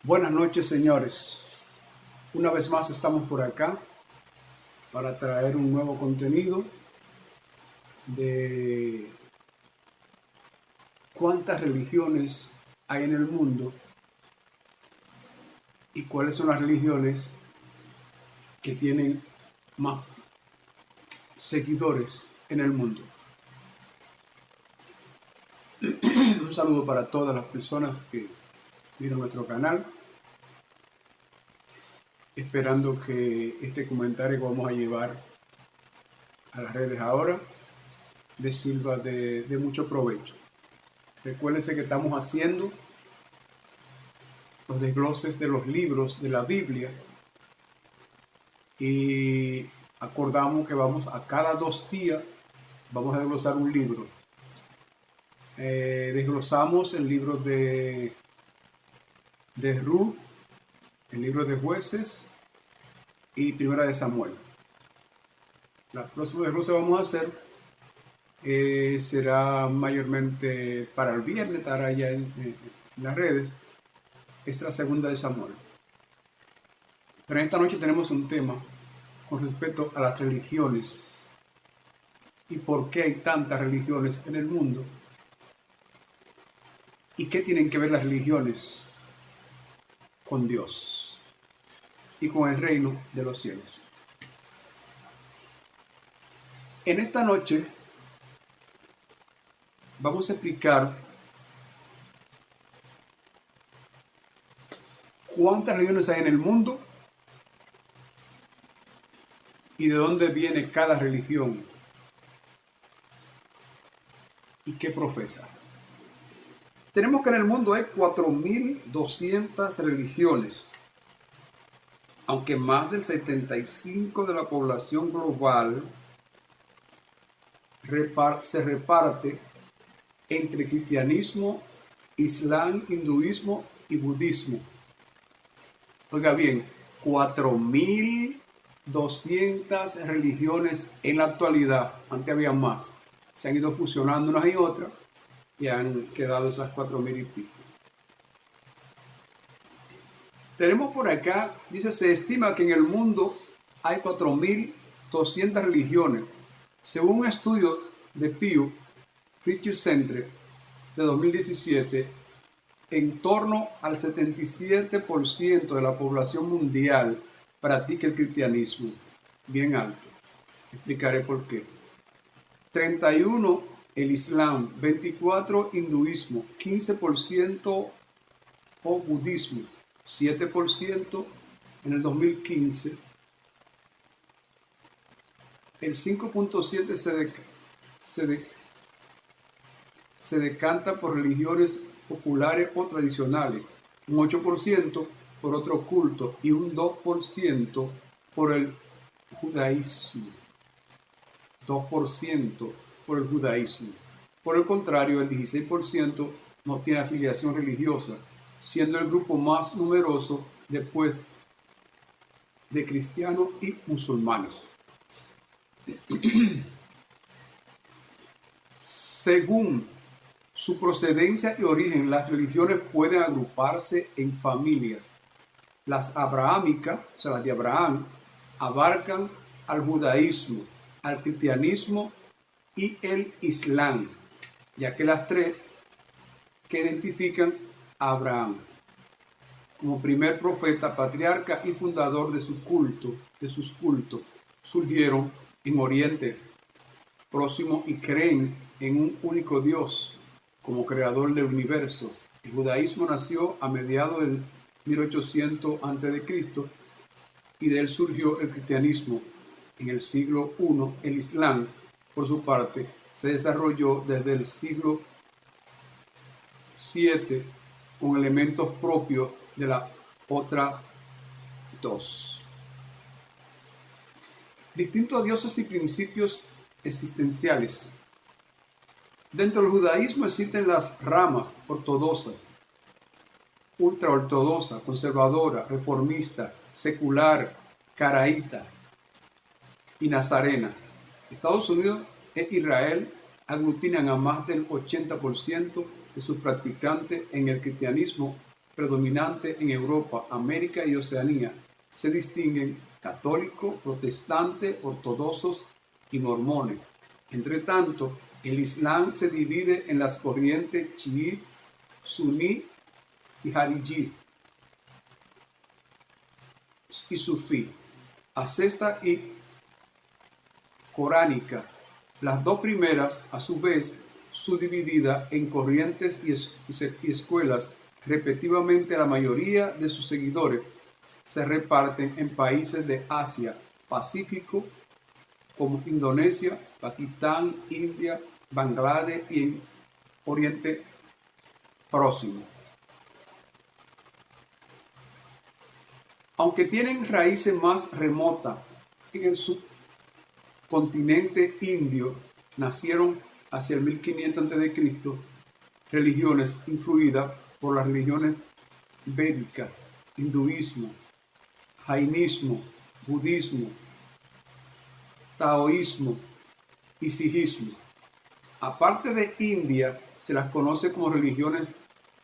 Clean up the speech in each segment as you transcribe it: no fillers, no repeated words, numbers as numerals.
Buenas noches, señores. Una vez más estamos por acá para traer un nuevo contenido de cuántas religiones hay en el mundo y cuáles son las religiones que tienen más seguidores en el mundo. Un saludo para todas las personas que miran nuestro canal, esperando que este comentario que vamos a llevar a las redes ahora les sirva de mucho provecho. Recuérdense que estamos haciendo los desgloses de los libros de la Biblia y acordamos que vamos a cada 2 días vamos a desglosar un libro. Desglosamos el libro de Ruth, el libro de Jueces y Primera de Samuel. La próxima desglose que vamos a hacer será mayormente para el viernes, estará ya en las redes. Es la Segunda de Samuel. Pero esta noche tenemos un tema con respecto a las religiones y por qué hay tantas religiones en el mundo y qué tienen que ver las religiones con Dios y con el reino de los cielos. En esta noche vamos a explicar cuántas religiones hay en el mundo y de dónde viene cada religión y qué profesa. Tenemos que en el mundo hay 4.200 religiones, aunque más del 75% de la población global se reparte entre cristianismo, islam, hinduismo y budismo. Oiga bien, 4.200 religiones en la actualidad. Antes había más. Se han ido fusionando unas y otras y han quedado esas 4.000 y pico. Tenemos por acá, dice, se estima que en el mundo hay 4.200 religiones. Según un estudio de Pew Research Center de 2017, en torno al 77% de la población mundial practica el cristianismo, bien alto. Explicaré por qué. 31% el islam, 24% hinduismo, 15% o budismo, 7% en el 2015. El 5.7% se decanta por religiones populares o tradicionales, un 8% por otro culto y un 2% por el judaísmo. 2% por el judaísmo. Por el contrario, el 16% no tiene afiliación religiosa, siendo el grupo más numeroso después de cristianos y musulmanes. Según su procedencia y origen, las religiones pueden agruparse en familias. Las abrahámicas, o sea, las de Abraham, abarcan al judaísmo, al cristianismo y el islam, ya que las tres que identifican a Abraham como primer profeta, patriarca y fundador de sus cultos, surgieron en Oriente Próximo y creen en un único Dios como creador del universo. El judaísmo nació a mediados del 1800 a.C. y de él surgió el cristianismo. En el siglo I, el islam, por su parte, se desarrolló desde el siglo VII con elementos propios de la otra dos. Distintos dioses y principios existenciales. Dentro del judaísmo existen las ramas ortodoxas, ultraortodoxa, conservadora, reformista, secular, caraíta y nazarena. Estados Unidos e Israel aglutinan a más del 80% de sus practicantes en el cristianismo predominante en Europa, América y Oceanía. Se distinguen católicos, protestantes, ortodoxos y mormones. Entre tanto, el Islam se divide en las corrientes chií, suní y hariji y sufí, asceta y coránica. Las dos primeras, a su vez, subdivididas en corrientes y escuelas, respectivamente. La mayoría de sus seguidores se reparten en países de Asia, Pacífico, como Indonesia, Pakistán, India, Bangladesh y en Oriente Próximo. Aunque tienen raíces más remotas en el subcontinente indio, nacieron hacia el 1500 a.C. religiones influidas por las religiones védicas, hinduismo, jainismo, budismo, taoísmo y sijismo. Aparte de India, se las conoce como religiones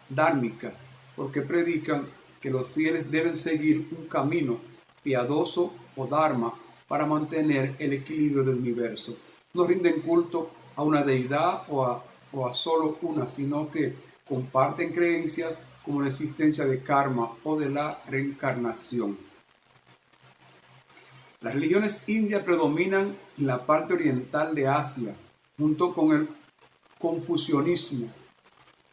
dármicas, porque predican que los fieles deben seguir un camino piadoso o dharma para mantener el equilibrio del universo. No rinden culto a una deidad o a solo una, sino que comparten creencias como la existencia de karma o de la reencarnación. Las religiones indias predominan en la parte oriental de Asia, junto con el confucianismo,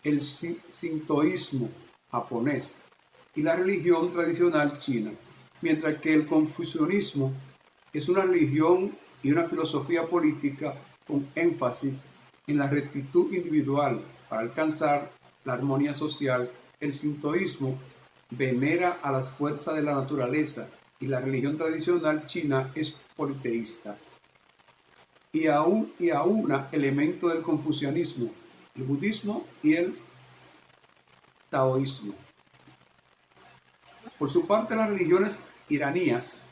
el sintoísmo japonés y la religión tradicional china, mientras que el confucianismo es una religión y una filosofía política con énfasis en la rectitud individual para alcanzar la armonía social. El sintoísmo venera a las fuerzas de la naturaleza y la religión tradicional china es politeísta. Y aúna elementos del confucianismo, el budismo y el taoísmo. Por su parte, las religiones iraníes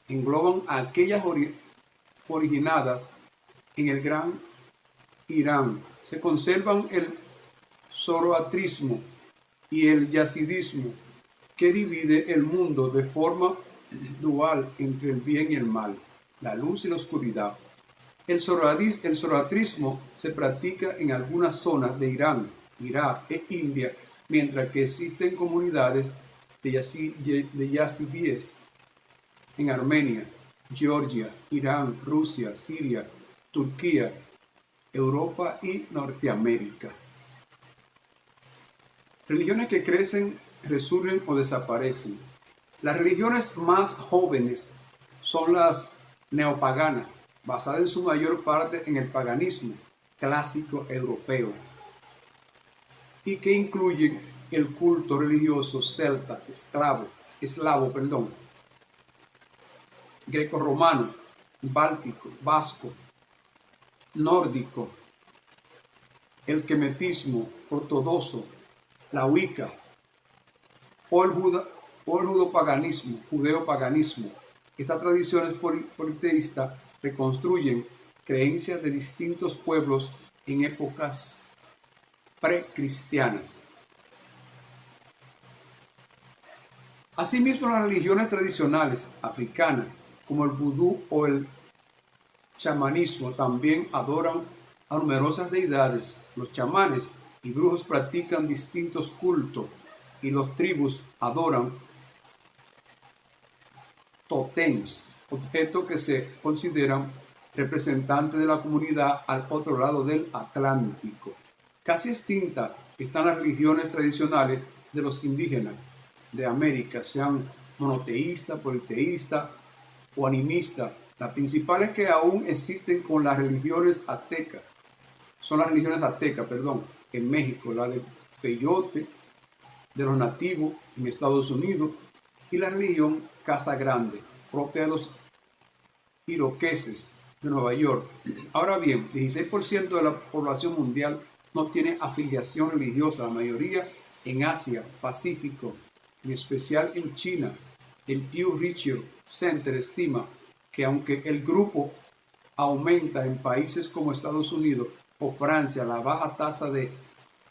engloban a aquellas originadas en el Gran Irán. Se conservan el zoroastrismo y el yazidismo, que divide el mundo de forma dual entre el bien y el mal, la luz y la oscuridad. El zoroastrismo se practica en algunas zonas de Irán, Irak e India, mientras que existen comunidades de yazidíes en Armenia, Georgia, Irán, Rusia, Siria, Turquía, Europa y Norteamérica. Religiones que crecen, resurgen o desaparecen. Las religiones más jóvenes son las neopaganas, basadas en su mayor parte en el paganismo clásico europeo, y que incluyen el culto religioso celta, eslavo, grecorromano, báltico, vasco, nórdico, el quemetismo ortodoxo, la Wicca o el judeopaganismo. Estas tradiciones politeístas reconstruyen creencias de distintos pueblos en épocas precristianas. Asimismo, las religiones tradicionales africanas, como el vudú o el chamanismo, también adoran a numerosas deidades. Los chamanes y brujos practican distintos cultos y los tribus adoran tótems, objetos que se consideran representantes de la comunidad al otro lado del Atlántico. Casi extintas están las religiones tradicionales de los indígenas de América, sean monoteístas, politeístas o animistas. Las principales que aún existen con las religiones aztecas son las religiones aztecas, en México, la de peyote de los nativos en Estados Unidos y la religión Casa Grande, propia de los iroqueses de Nueva York. Ahora bien, 16% de la población mundial no tiene afiliación religiosa, la mayoría en Asia, Pacífico, en especial en China, el Pew Research Center estima que aunque el grupo aumenta en países como Estados Unidos o Francia, la baja tasa de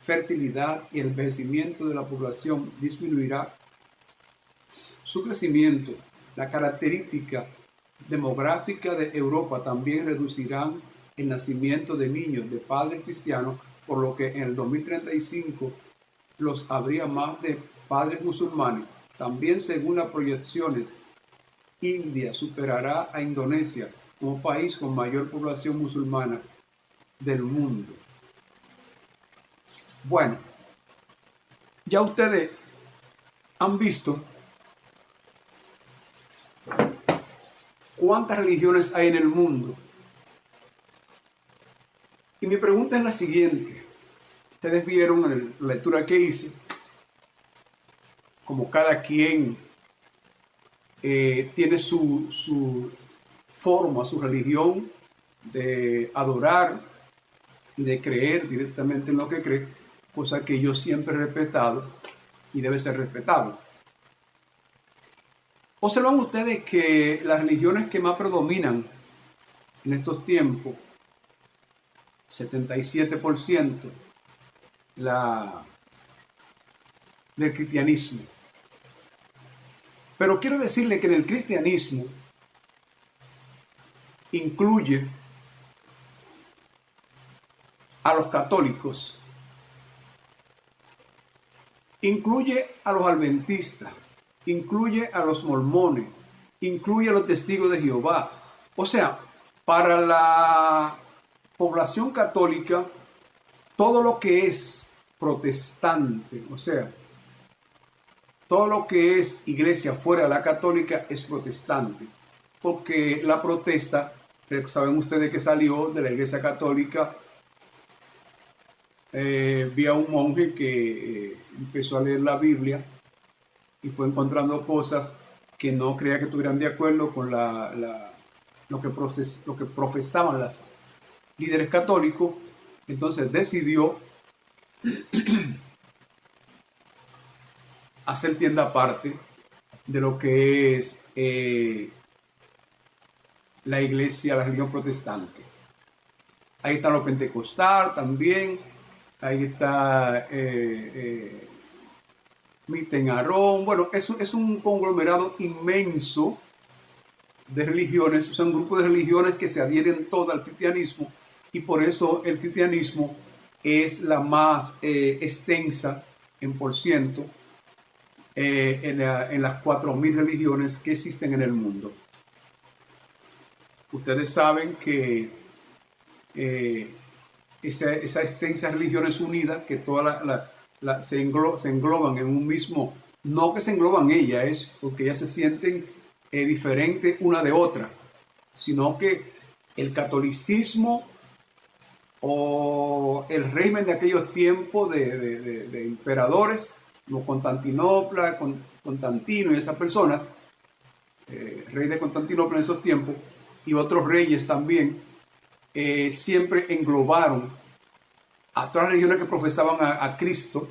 fertilidad y el envejecimiento de la población disminuirá su crecimiento. La característica demográfica de Europa también reducirán el nacimiento de niños de padres cristianos, por lo que en el 2035 los habría más de padres musulmanes. También, según las proyecciones, India superará a Indonesia como país con mayor población musulmana del mundo. Bueno, ya ustedes han visto cuántas religiones hay en el mundo. Y mi pregunta es la siguiente. Ustedes vieron en la lectura que hice, como cada quien tiene su forma, su religión de adorar y de creer directamente en lo que cree, cosa que yo siempre he respetado y debe ser respetado. Observan ustedes que las religiones que más predominan en estos tiempos, 77% del cristianismo. Pero quiero decirle que en el cristianismo incluye a los católicos, incluye a los adventistas, incluye a los mormones, incluye a los testigos de Jehová. O sea, para la población católica, todo lo que es protestante, o sea, todo lo que es iglesia fuera de la católica es protestante, porque la protesta, saben ustedes que salió de la iglesia católica vía un monje que empezó a leer la Biblia y fue encontrando cosas que no creía que estuvieran de acuerdo con lo que profesaban las líderes católicos. Entonces decidió hacer tienda aparte de lo que es la iglesia, la religión protestante. Ahí está lo pentecostal también, ahí está Miten Aarón. Bueno, es un conglomerado inmenso de religiones, o sea, un grupo de religiones que se adhieren todas al cristianismo, y por eso el cristianismo es la más extensa en por ciento en las 4.000 religiones que existen en el mundo. Ustedes saben que esa extensa religiones unidas, que todas se engloban en un mismo, no que se engloban ellas, es porque ellas se sienten diferentes una de otra, sino que el catolicismo o el régimen de aquellos tiempos de emperadores, como Constantinopla, Constantino y esas personas, rey de Constantinopla en esos tiempos, y otros reyes también, siempre englobaron a todas las religiones que profesaban a Cristo,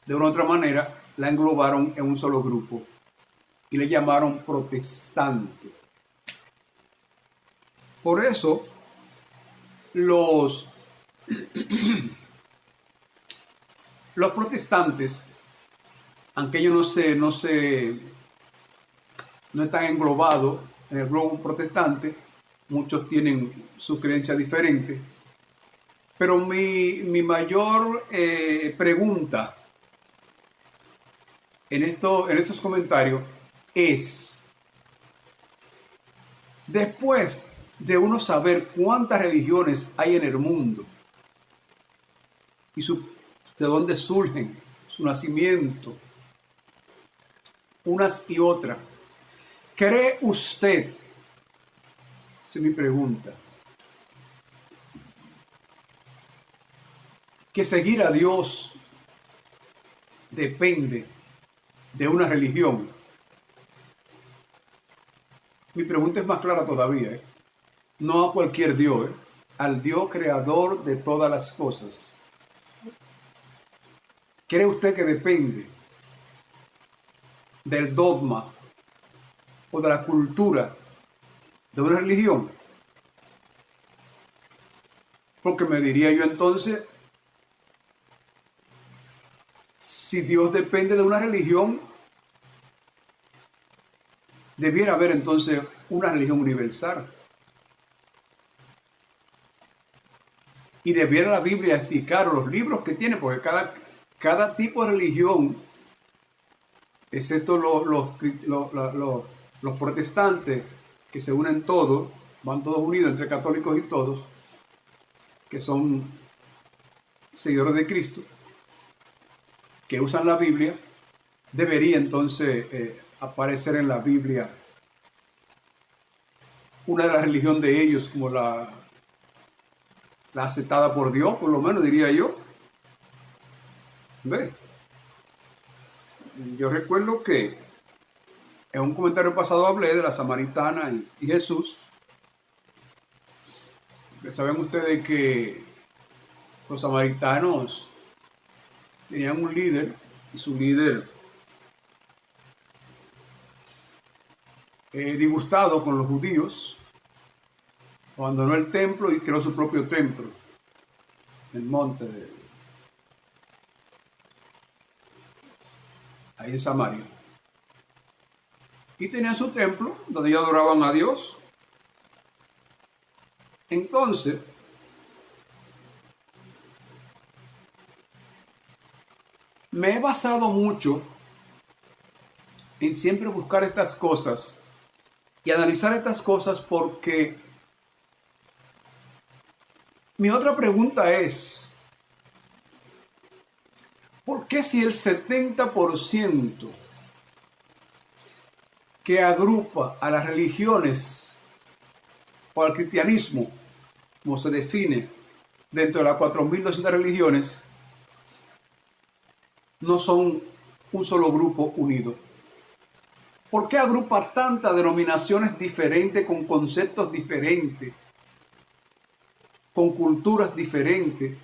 de una u otra manera, la englobaron en un solo grupo y le llamaron protestante. Por eso, los protestantes, aunque ellos no están englobados en el globo protestante, muchos tienen su creencia diferente, pero mi mayor pregunta en estos comentarios es, después de uno saber cuántas religiones hay en el mundo y de dónde surgen, su nacimiento, unas y otras, ¿cree usted, esa es mi pregunta, que seguir a Dios depende de una religión? Mi pregunta es más clara todavía, no a cualquier Dios, al Dios creador de todas las cosas. ¿Cree usted que depende del dogma o de la cultura de una religión. Porque me diría yo entonces, si Dios depende de una religión, debiera haber entonces una religión universal. Y debiera la Biblia explicar, o los libros que tiene, porque cada tipo de religión, excepto los protestantes, que se unen todos, van todos unidos entre católicos y todos, que son seguidores de Cristo, que usan la Biblia, debería entonces aparecer en la Biblia una de las religiones de ellos como la aceptada por Dios, por lo menos diría yo. ¿Ve? Yo recuerdo que en un comentario pasado hablé de la samaritana y Jesús. Saben ustedes que los samaritanos tenían un líder y su líder, disgustado con los judíos, abandonó el templo y creó su propio templo en el monte ahí en Samaria. Y tenían su templo donde ellos adoraban a Dios. Entonces, me he basado mucho en siempre buscar estas cosas y analizar estas cosas, porque mi otra pregunta es, ¿por qué si el 70% que agrupa a las religiones o al cristianismo, como se define dentro de las 4.200 religiones, no son un solo grupo unido? ¿Por qué agrupa tantas denominaciones diferentes, con conceptos diferentes, con culturas diferentes,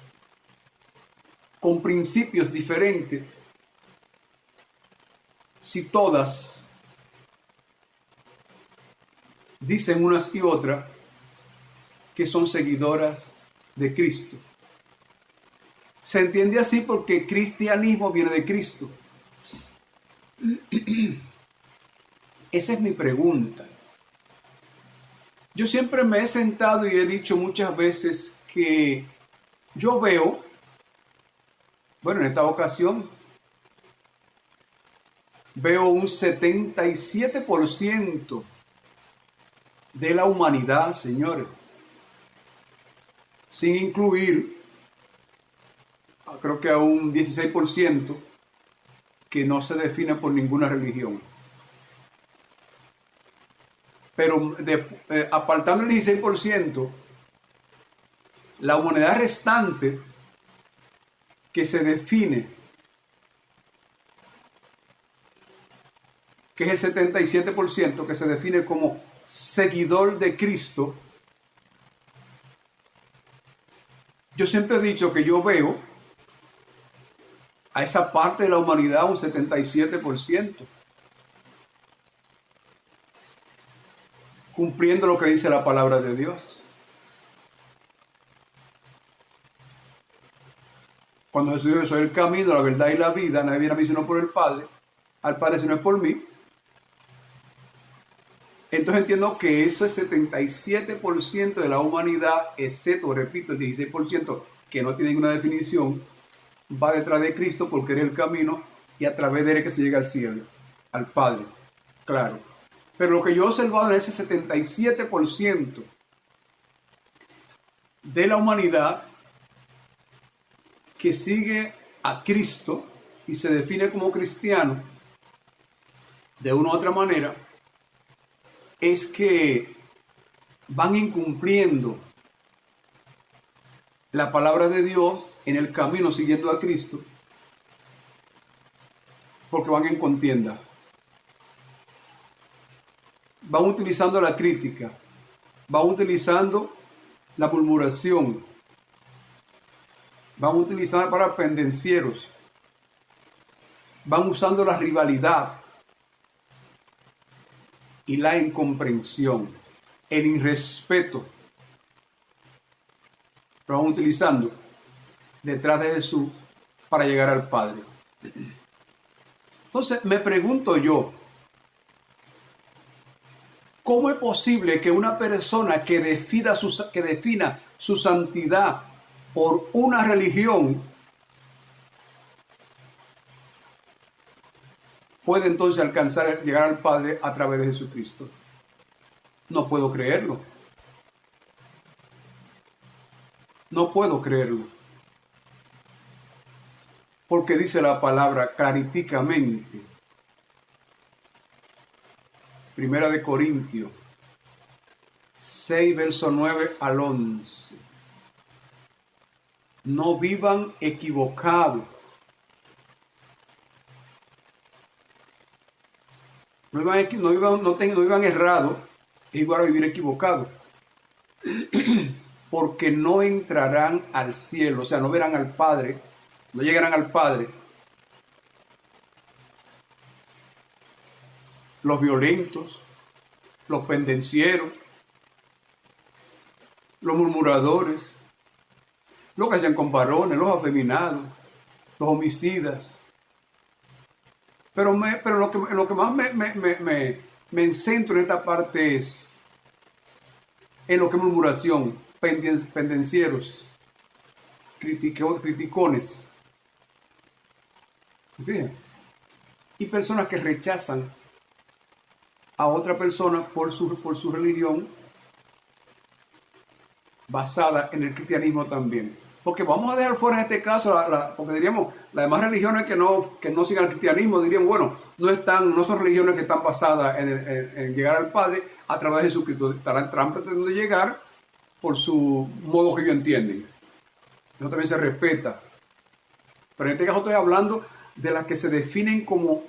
con principios diferentes, si todas dicen unas y otras que son seguidoras de Cristo? Se entiende así porque cristianismo viene de Cristo. Esa es mi pregunta. Yo siempre me he sentado y he dicho muchas veces que yo veo, bueno, en esta ocasión, veo un 77% de la humanidad, señores, sin incluir, creo que a un 16% que no se define por ninguna religión. Pero apartando el 16%, la humanidad restante que se define, que es el 77%, que se define como seguidor de Cristo, yo siempre he dicho que yo veo a esa parte de la humanidad un 77%. Cumpliendo lo que dice la palabra de Dios. Cuando Jesús dijo: yo soy el camino, la verdad y la vida, nadie viene a mí sino por el Padre, al Padre si no es por mí. Entonces entiendo que ese 77% de la humanidad, excepto, repito, el 16% que no tiene ninguna definición, va detrás de Cristo porque Él es el camino y a través de Él es que se llega al cielo, al Padre, claro. Pero lo que yo he observado en ese 77% de la humanidad que sigue a Cristo y se define como cristiano de una u otra manera, es que van incumpliendo la palabra de Dios en el camino siguiendo a Cristo, porque van en contienda. Van utilizando la crítica, van utilizando la murmuración, van utilizando para pendencieros, van usando la rivalidad, y la incomprensión, el irrespeto, lo van utilizando detrás de Jesús para llegar al Padre. Entonces me pregunto yo, ¿cómo es posible que una persona que defina su santidad por una religión puede entonces llegar al Padre a través de Jesucristo? No puedo creerlo. No puedo creerlo. Porque dice la palabra claríticamente. Primera de Corintios 6, verso 9 al 11. No vivan equivocados. No vivan errados, es igual a vivir equivocado. Porque no entrarán al cielo, o sea, no verán al Padre, no llegarán al Padre los violentos, los pendencieros, los murmuradores, los que hayan con varones, los afeminados, los homicidas. Pero lo que más me centro en esta parte es en lo que es murmuración, pendencieros, criticones. Fíjense. Y personas que rechazan a otra persona por su religión basada en el cristianismo también. Porque vamos a dejar fuera en este caso, porque diríamos, las demás religiones que no sigan el cristianismo, dirían, bueno, no son religiones que están basadas en llegar al Padre a través de Jesucristo. Estarán pretendiendo llegar por su modo que ellos entienden. Eso también se respeta. Pero en este caso estoy hablando de las que se definen como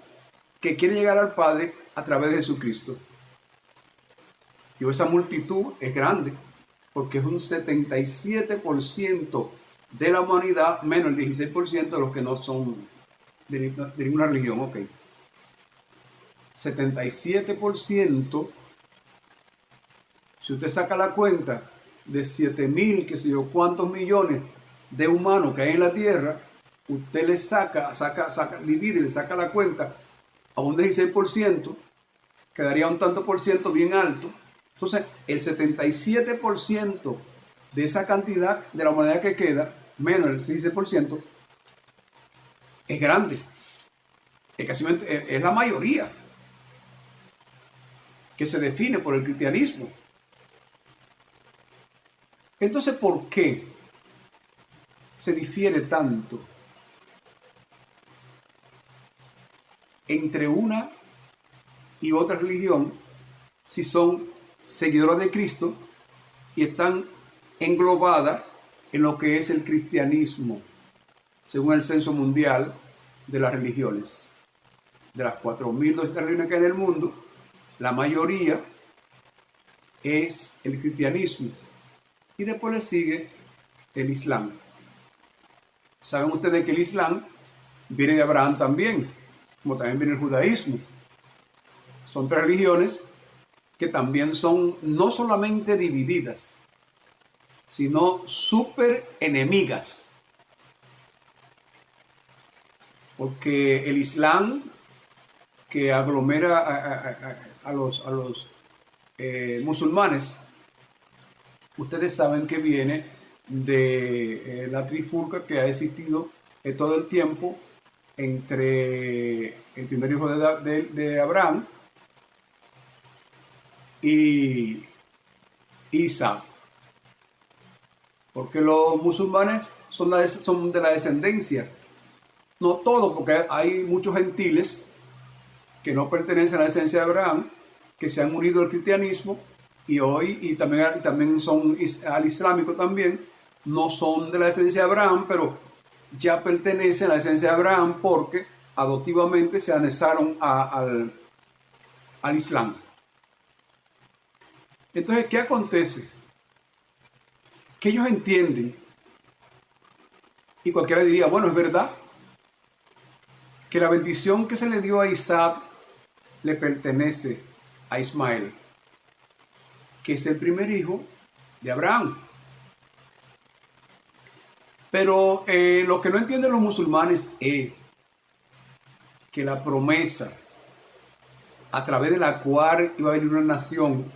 que quieren llegar al Padre a través de Jesucristo. Y esa multitud es grande, porque es un 77% de la humanidad, menos el 16% de los que no son de ninguna religión. Ok. 77%, si usted saca la cuenta de 7.000, qué sé yo, cuántos millones de humanos que hay en la Tierra, usted le divide, le saca la cuenta a un 16%, quedaría un tanto por ciento bien alto. Entonces, el 77% de esa cantidad de la humanidad que queda, menos el 16%, es grande. Es la mayoría que se define por el cristianismo. Entonces, ¿por qué se difiere tanto entre una y otra religión si son seguidoras de Cristo y están englobadas en lo que es el cristianismo, según el censo mundial de las religiones? De las 4.200 religiones que hay en el mundo, la mayoría es el cristianismo y después le sigue el Islam. Saben ustedes que el Islam viene de Abraham también, como también viene el judaísmo. Son tres religiones que también son no solamente divididas, sino súper enemigas. Porque el Islam, que aglomera a los musulmanes, ustedes saben que viene de la trifulca que ha existido todo el tiempo entre el primer hijo de Abraham y Isaac. Porque los musulmanes son de la descendencia. No todos, porque hay muchos gentiles que no pertenecen a la descendencia de Abraham, que se han unido al cristianismo y también son al islámico también. No son de la descendencia de Abraham, pero ya pertenecen a la descendencia de Abraham porque adoptivamente se anexaron al Islam. Entonces, ¿qué acontece? Que ellos entienden, y cualquiera diría, bueno, es verdad, que la bendición que se le dio a Isaac le pertenece a Ismael, que es el primer hijo de Abraham. Pero lo que no entienden los musulmanes es que la promesa a través de la cual iba a venir una nación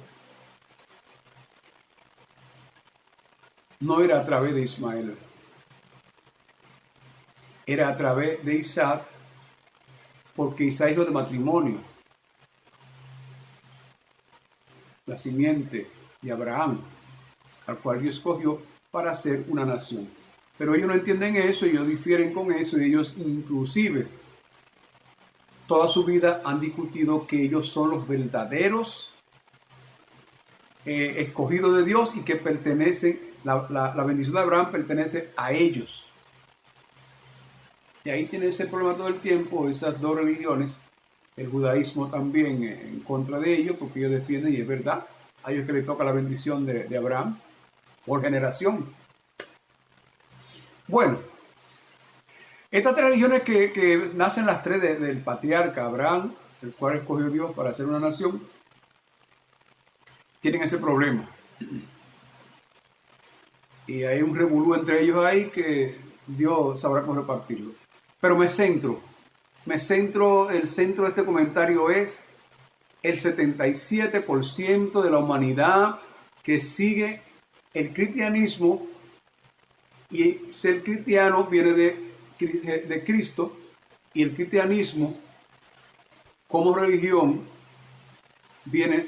no era a través de Ismael, era a través de Isaac, porque Isaac es hijo de matrimonio, la simiente de Abraham, al cual Dios escogió para ser una nación. Pero ellos no entienden eso, ellos difieren con eso, y ellos inclusive toda su vida han discutido que ellos son los verdaderos escogidos de Dios y que pertenecen, la bendición de Abraham pertenece a ellos. Y ahí tiene ese problema todo el tiempo, esas dos religiones, el judaísmo también en contra de ellos, porque ellos defienden, y es verdad, a ellos que les toca la bendición de Abraham por generación. Bueno, estas tres religiones que nacen las tres del patriarca Abraham, el cual escogió Dios para ser una nación, tienen ese problema. Y hay un revolú entre ellos ahí que Dios sabrá cómo repartirlo. Pero el centro de este comentario es el 77% de la humanidad que sigue el cristianismo, y ser cristiano viene de Cristo, y el cristianismo como religión viene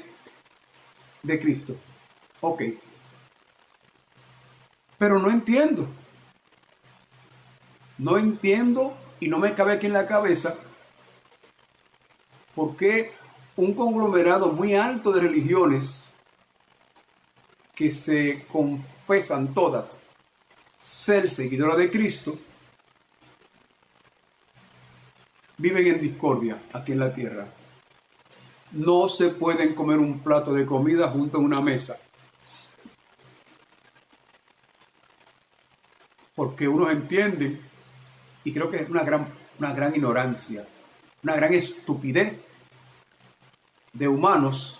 de Cristo. Ok. Pero no entiendo y no me cabe aquí en la cabeza por qué un conglomerado muy alto de religiones que se confesan todas ser seguidora de Cristo viven en discordia aquí en la tierra. No se pueden comer un plato de comida junto a una mesa, porque unos entienden, y creo que es una gran ignorancia, una gran estupidez de humanos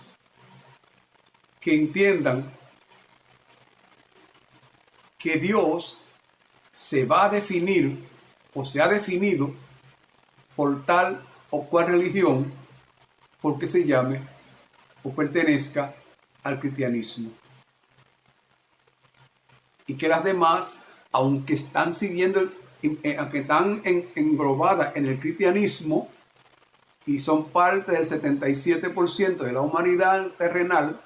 que entiendan que Dios se va a definir o se ha definido por tal o cual religión porque se llame o pertenezca al cristianismo, y que las demás, aunque están siguiendo, aunque están englobadas en el cristianismo y son parte del 77% de la humanidad terrenal,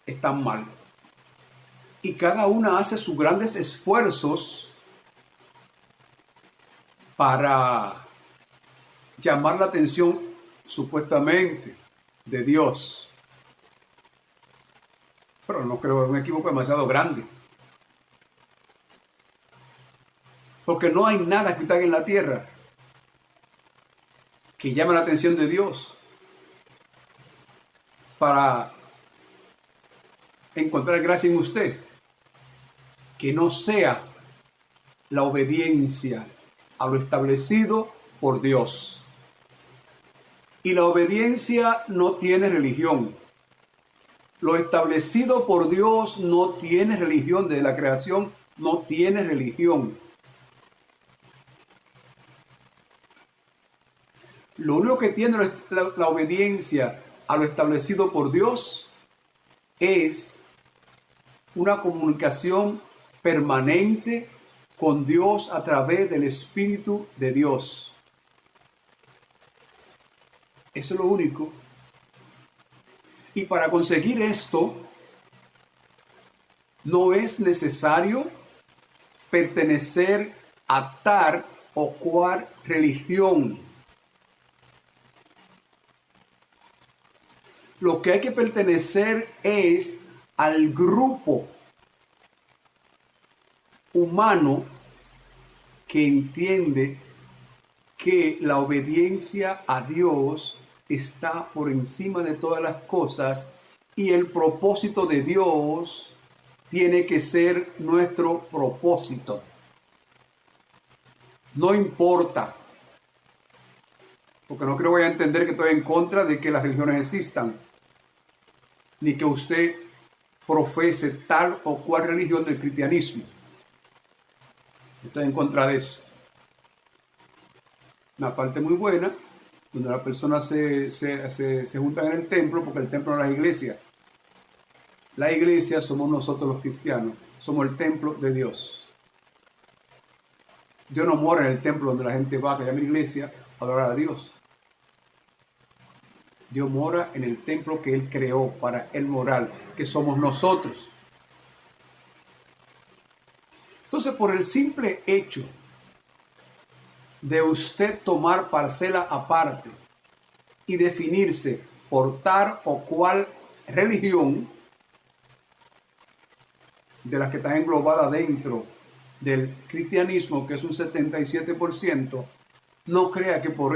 están mal. Y cada una hace sus grandes esfuerzos para llamar la atención supuestamente de Dios. Pero no creo, es un equivoco demasiado grande. Porque no hay nada que está en la tierra que llame la atención de Dios para encontrar gracia en usted, que no sea la obediencia a lo establecido por Dios. Y la obediencia no tiene religión. Lo establecido por Dios no tiene religión. Desde la creación no tiene religión. Lo único que tiene la obediencia a lo establecido por Dios es una comunicación permanente con Dios a través del Espíritu de Dios. Eso es lo único. Y para conseguir esto, no es necesario pertenecer a tal o cual religión. Lo que hay que pertenecer es al grupo humano que entiende que la obediencia a Dios está por encima de todas las cosas, y el propósito de Dios tiene que ser nuestro propósito. No importa, Porque no creo que vaya a entender que estoy en contra de que las religiones existan, ni que usted profese tal o cual religión del cristianismo. Estoy en contra de eso. Una parte muy buena, donde las personas se juntan en el templo, porque el templo no es la iglesia. La iglesia somos nosotros los cristianos, somos el templo de Dios. Dios no mora en el templo donde la gente va, que llama iglesia, a adorar a Dios. Dios mora en el templo que Él creó para Él morar, que somos nosotros. Entonces, por el simple hecho de usted tomar parcela aparte y definirse por tal o cual religión de las que están englobadas dentro del cristianismo, que es un 77%, no crea que por